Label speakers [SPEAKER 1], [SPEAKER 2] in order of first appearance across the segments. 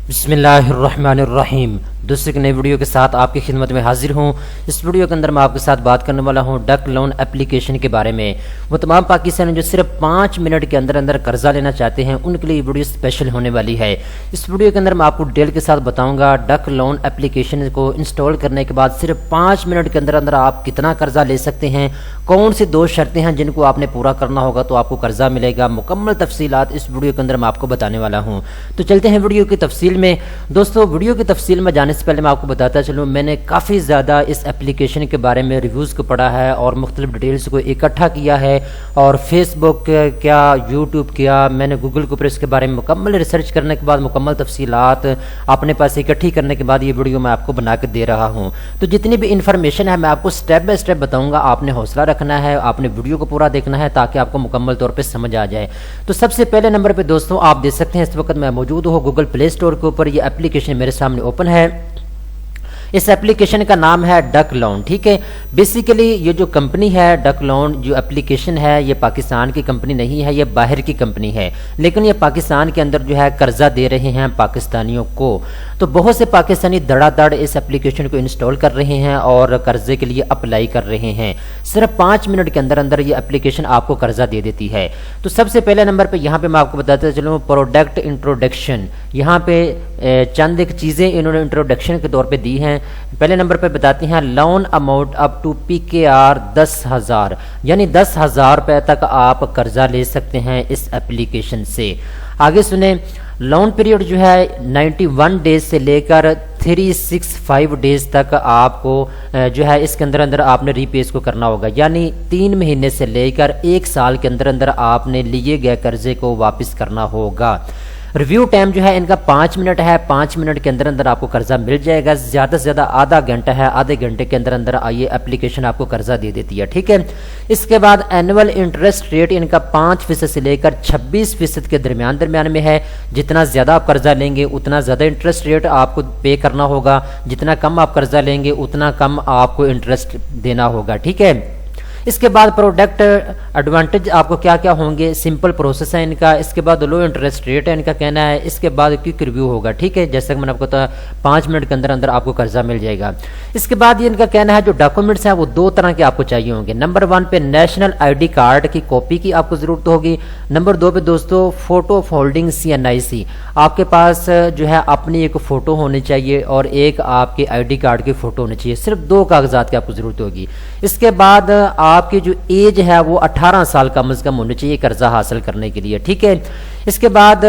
[SPEAKER 1] बिस्मिल्लाहिर्रहमानिर्रहीम। दूसरी की नई वीडियो के साथ आपकी खिदमत में हाजिर हूँ। इस वीडियो के अंदर मैं आपके साथ बात करने वाला हूँ डक लोन एप्लीकेशन के बारे में। वो तमाम पाकिस्तानी जो सिर्फ 5 मिनट के अंदर अंदर कर्जा लेना चाहते हैं उनके लिए वीडियो स्पेशल होने वाली है। इस वीडियो के अंदर मैं आपको डिटेल के साथ बताऊँगा डक लोन एप्लीकेशन को इंस्टॉल करने के बाद सिर्फ 5 मिनट के अंदर अंदर आप कितना कर्जा ले सकते हैं, कौन सी 2 शर्तें हैं जिनको आपने पूरा करना होगा तो आपको कर्जा मिलेगा। मुकम्मल तफसीलात इस वीडियो के अंदर मैं आपको बताने वाला हूँ। तो चलते हैं वीडियो की तफसील में। दोस्तों, वीडियो की तफसील में जाने से पहले मैं आपको बताता चलूँ, मैंने काफ़ी ज़्यादा इस एप्लीकेशन के बारे में रिव्यूज़ को पढ़ा है और मुख्तलिफ डिटेल्स को इकट्ठा किया है और फेसबुक क्या, यूट्यूब किया, मैंने गूगल के ऊपर इसके बारे में मुकम्मल रिसर्च करने के बाद मुकम्मल तफसीलात अपने पास इकट्ठी करने के बाद ये वीडियो मैं आपको बना के दे रहा हूँ। तो जितनी भी इन्फॉर्मेशन है मैं आपको स्टेप बाय स्टेप बताऊँगा। आपने हौसला रखना है, आपने वीडियो को पूरा देखना है ताकि आपको मुकम्मल तौर पर समझ आ जाए। तो सबसे पहले नंबर पर दोस्तों आप देख सकते हैं इस वक्त मैं मौजूद हूँ गूगल प्ले स्टोर के ऊपर। ये एप्लीकेशन मेरे सामने ओपन है। इस एप्लीकेशन का नाम है डक लोन। ठीक है, बेसिकली ये जो कंपनी है डक लोन जो एप्लीकेशन है ये पाकिस्तान की कंपनी नहीं है, ये बाहर की कंपनी है, लेकिन ये पाकिस्तान के अंदर जो है कर्जा दे रहे हैं पाकिस्तानियों को। तो बहुत से पाकिस्तानी धड़ाधड़ इस एप्लीकेशन को इंस्टॉल कर रहे हैं और कर्जे के लिए अप्लाई कर रहे हैं। सिर्फ 5 मिनट के अंदर अंदर ये एप्लीकेशन आपको कर्जा दे देती है। तो सबसे पहले नंबर पर यहाँ पे मैं आपको बताता चलूँ प्रोडक्ट इंट्रोडक्शन। यहाँ पे चंद एक चीज़ें इन्होंने इंट्रोडक्शन के तौर पे दी हैं। पहले नंबर पे बताती हैं loan amount up to PKR 10,000, यानी 10,000 रुपये तक आप कर्जा ले सकते हैं इस एप्लीकेशन से। आगे सुने, लोन पीरियड जो है 91 डेज से लेकर 365 डेज तक आपको जो है इसके अंदर अंदर आपने रीपेस को करना होगा, यानी 3 महीने से लेकर 1 साल के अंदर अंदर आपने लिए गए कर्जे को वापस करना होगा। रिव्यू टाइम जो है इनका 5 मिनट है। 5 मिनट के अंदर अंदर आपको कर्जा मिल जाएगा। ज़्यादा से ज़्यादा आधा घंटा है, आधे घंटे के अंदर अंदर ये एप्लीकेशन आपको कर्जा दे देती है। ठीक है, इसके बाद एनुअल इंटरेस्ट रेट इनका 5% से लेकर 26% के दरमियान में है। जितना ज़्यादा आप कर्जा लेंगे उतना ज़्यादा इंटरेस्ट रेट आपको पे करना होगा, जितना कम आप कर्जा लेंगे उतना कम आपको इंटरेस्ट देना होगा। ठीक है, इसके बाद प्रोडक्ट एडवांटेज आपको क्या क्या होंगे, सिंपल प्रोसेस है इनका। इसके बाद लो इंटरेस्ट रेट है इनका कहना है। इसके बाद क्विक रिव्यू होगा। ठीक है, जैसे कि मैंने आपको बताया 5 मिनट के अंदर अंदर आपको कर्जा मिल जाएगा। इसके बाद ये इनका कहना है जो डॉक्यूमेंट्स हैं वो 2 तरह के आपको चाहिए होंगे। नंबर 1 पे नेशनल ID कार्ड की कॉपी की आपको ज़रूरत होगी। नंबर 2 पे दोस्तों फोटो ऑफ होल्डिंग CNIC, आपके पास जो है अपनी एक फ़ोटो होनी चाहिए और एक आपके ID कार्ड की फ़ोटो होनी चाहिए। सिर्फ 2 कागजात की आपको ज़रूरत होगी। इसके बाद आपकी जो एज है वो 18 साल कम से कम होनी चाहिए कर्जा हासिल करने के लिए। ठीक है, इसके बाद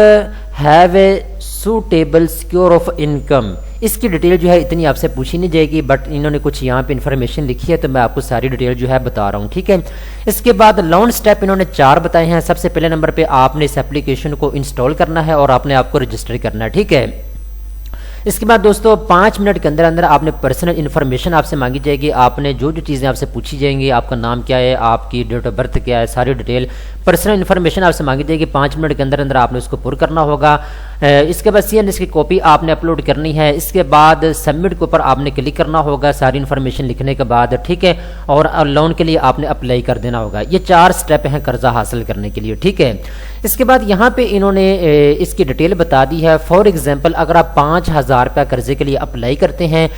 [SPEAKER 1] have a suitable secure of income, इसकी डिटेल जो है इतनी आपसे पूछी नहीं जाएगी, बट इन्होंने कुछ यहाँ पे इन्फॉर्मेशन लिखी है तो मैं आपको सारी डिटेल जो है बता रहा हूँ। ठीक है, इसके बाद लोन स्टेप इन्होंने 4 बताए हैं। सबसे पहले नंबर पे आपने इस एप्लीकेशन को इंस्टॉल करना है और आपने आपको रजिस्टर करना है। ठीक है, इसके बाद दोस्तों 5 मिनट के अंदर अंदर आपने पर्सनल इन्फॉर्मेशन आपसे मांगी जाएगी। आपने जो जो चीज़ें आपसे पूछी जाएंगी, आपका नाम क्या है, आपकी डेट ऑफ बर्थ क्या है, सारी डिटेल पर्सनल इन्फॉर्मेशन आपसे मांगी जाएगी। 5 मिनट के अंदर अंदर आपने उसको पुर करना होगा। इसके बाद CNS की कॉपी आपने अपलोड करनी है। इसके बाद सबमिट के ऊपर आपने क्लिक करना होगा सारी इन्फॉर्मेशन लिखने के बाद। ठीक है, और लोन के लिए आपने अप्लाई कर देना होगा। ये 4 स्टेप हैं कर्जा हासिल करने के लिए। ठीक है, इसके बाद यहाँ पे इन्होंने इसकी डिटेल बता दी है। फॉर एग्जाम्पल अगर आप 5,000 रुपया कर्जे के लिए अप्लाई करते हैं,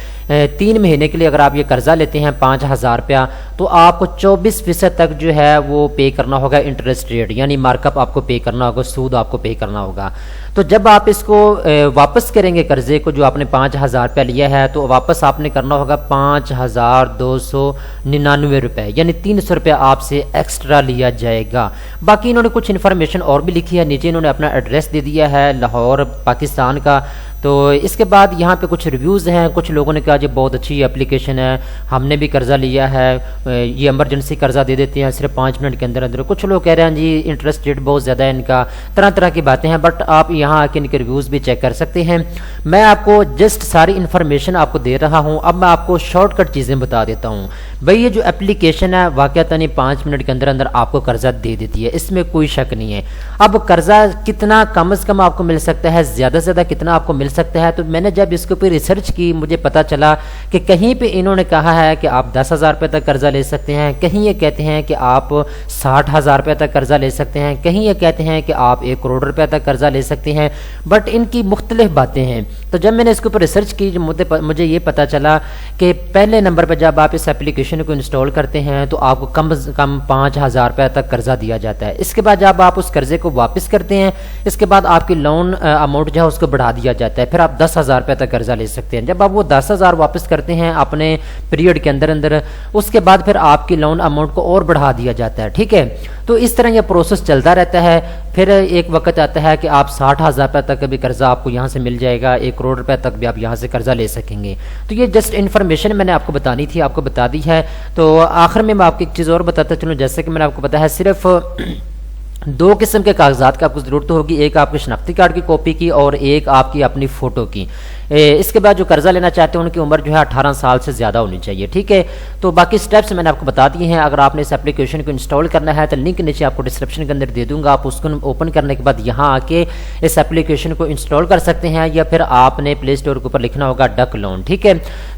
[SPEAKER 1] 3 महीने के लिए अगर आप ये कर्जा लेते हैं 5,000 रुपया, तो आपको 24% तक जो है वो पे करना होगा इंटरेस्ट रेट, यानी मार्कअप आपको पे करना होगा, सूद आपको पे करना होगा। तो जब आप इसको वापस करेंगे कर्जे को जो आपने 5,000 रुपया लिया है, तो वापस आपने करना होगा 5,299 रुपये, यानी 300 रुपया आपसे एक्स्ट्रा लिया जाएगा। बाकी इन्होंने कुछ इन्फॉर्मेशन और भी लिखी है। नीचे इन्होंने अपना एड्रेस दे दिया है लाहौर पाकिस्तान का। तो इसके बाद यहाँ पे कुछ रिव्यूज़ हैं। कुछ लोगों ने कहा जी बहुत अच्छी एप्लीकेशन है, हमने भी कर्जा लिया है, ये इमरजेंसी कर्जा दे देते हैं सिर्फ 5 मिनट के अंदर अंदर। कुछ लोग कह रहे हैं जी इंटरेस्ट रेट बहुत ज़्यादा है इनका, तरह तरह की बातें हैं, बट आप यहाँ आके इनके रिव्यूज़ भी चेक कर सकते हैं। मैं आपको जस्ट सारी इन्फॉर्मेशन आपको दे रहा हूँ। अब मैं आपको शॉर्टकट चीज़ें बता देता हूँ। بھئی یہ جو اپلیکیشن ہے واقعتاً 5 منٹ کے اندر اندر آپ کو قرضہ دے دیتی ہے، اس میں کوئی شک نہیں ہے۔ اب قرضہ کتنا کم از کم آپ کو مل سکتا ہے، زیادہ سے زیادہ کتنا آپ کو مل سکتا ہے، تو میں نے جب اس کے اوپر ریسرچ کی مجھے پتا چلا کہ کہیں پہ انہوں نے کہا ہے کہ آپ 10,000 روپے تک قرضہ لے سکتے ہیں، کہیں یہ کہتے ہیں کہ آپ 60,000 روپے تک قرضہ لے سکتے ہیں، کہیں یہ کہتے ہیں کہ آپ 1 کروڑ روپے تک قرضہ لے سکتے ہیں، بٹ ان کی مختلف باتیں ہیں۔ تو جب میں نے اس کے اوپر ریسرچ کی مجھے یہ پتا چلا کہ پہلے نمبر پہ جب آپ اس اپلیکیشن کو انسٹال کرتے ہیں تو آپ کو کم از کم 5,000 روپے تک قرضہ دیا جاتا ہے۔ اس کے بعد جب آپ اس قرضے کو واپس کرتے ہیں، اس کے بعد آپ کی لون اماؤنٹ جو ہے اس کو بڑھا دیا جاتا ہے، پھر آپ 10,000 روپے تک قرضہ لے سکتے ہیں۔ جب آپ وہ 10,000 واپس کرتے ہیں اپنے پیریڈ کے اندر اندر، اس کے بعد پھر آپ کی لون اماؤنٹ کو اور بڑھا دیا جاتا ہے، ٹھیک ہے۔ تو اس طرح یہ پروسیس چلتا رہتا ہے۔ پھر ایک وقت آتا ہے کہ آپ 60,000 روپے تک بھی قرضہ آپ کو یہاں سے مل جائے گا، 1 کروڑ روپے تک بھی آپ یہاں سے قرضہ لے سکیں گے۔ تو یہ جسٹ انفارمیشن میں نے آپ کو بتانی تھی، آپ کو بتا دی ہے۔ تو آخر میں آپ کو ایک چیز اور بتاتا چلوں، جیسے کہ میں نے آپ کو بتایا ہے صرف 2 قسم کے کاغذات کا آپ کو ضرورت ہوگی، ایک آپ کے شناختی کارڈ کی کاپی کی اور ایک آپ کی اپنی فوٹو کی۔ اس کے بعد جو قرضہ لینا چاہتے ہیں ان کی عمر جو ہے 18 سال سے زیادہ ہونی چاہیے، ٹھیک ہے۔ تو باقی سٹیپس میں نے آپ کو بتا دیے ہیں۔ اگر آپ نے اس اپلیکیشن کو انسٹال کرنا ہے تو لنک نیچے آپ کو ڈسکرپشن کے اندر دے دوں گا، آپ اس کو اوپن کرنے کے بعد یہاں آ کے اس اپلیکیشن کو انسٹال کر سکتے ہیں، یا پھر آپ نے پلے اسٹور کے اوپر لکھنا ہوگا ڈک لون، ٹھیک ہے۔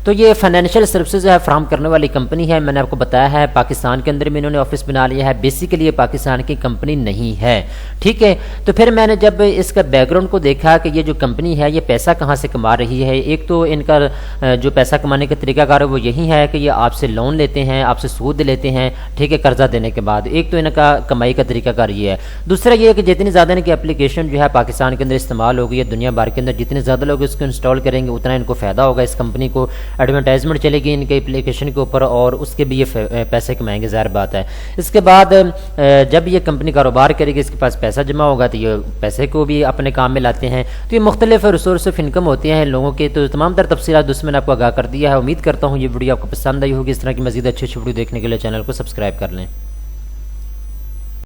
[SPEAKER 1] تو یہ فائنینشیل سروسز ہے فراہم کرنے والی کمپنی ہے، میں نے آپ کو بتایا ہے پاکستان کے اندر میں انہوں نے آفس بنا لیا ہے، بیسیکلی یہ پاکستان کی کمپنی نہیں ہے، ٹھیک ہے۔ تو پھر میں نے جب اس کا بیک گراؤنڈ کو دیکھا کہ یہ جو کمپنی ہے یہ پیسہ کہاں سے کما رہی ہے، ایک تو ان کا جو پیسہ کمانے کا طریقہ کار ہے وہ یہی ہے کہ یہ آپ سے لون لیتے ہیں، آپ سے سود لیتے ہیں، ٹھیک ہے، قرضہ دینے کے بعد۔ ایک تو ان کا کمائی کا طریقہ کار یہ ہے۔ دوسرا یہ ہے کہ جتنی زیادہ ان کی اپلیکیشن جو ہے پاکستان کے اندر استعمال ہوگی یا دنیا بھر کے اندر جتنے زیادہ لوگ اس کو انسٹال کریں گے اتنا ان کو فائدہ ہوگا، اس کمپنی کو ایڈورٹائزمنٹ چلے گی ان کے اپلیکیشن کے اوپر اور اس کے بھی یہ پیسے کمائیں گے، ظاہر بات ہے۔ اس کے بعد جب یہ کمپنی کاروبار کرے گی، اس کے پاس پیسہ جمع ہوگا تو یہ پیسے کو بھی اپنے کام میں لاتے ہیں۔ تو یہ مختلف ریسورس آف انکم ہوتے ہیں لوگوں کے۔ تو تمام تر تفصیلات اس میں نے آپ کو آگاہ کر دیا ہے۔ امید کرتا ہوں یہ ویڈیو آپ کو پسند آئی ہوگی۔ اس طرح کی مزید اچھی ویڈیو دیکھنے کے لیے چینل کو سبسکرائب کر لیں۔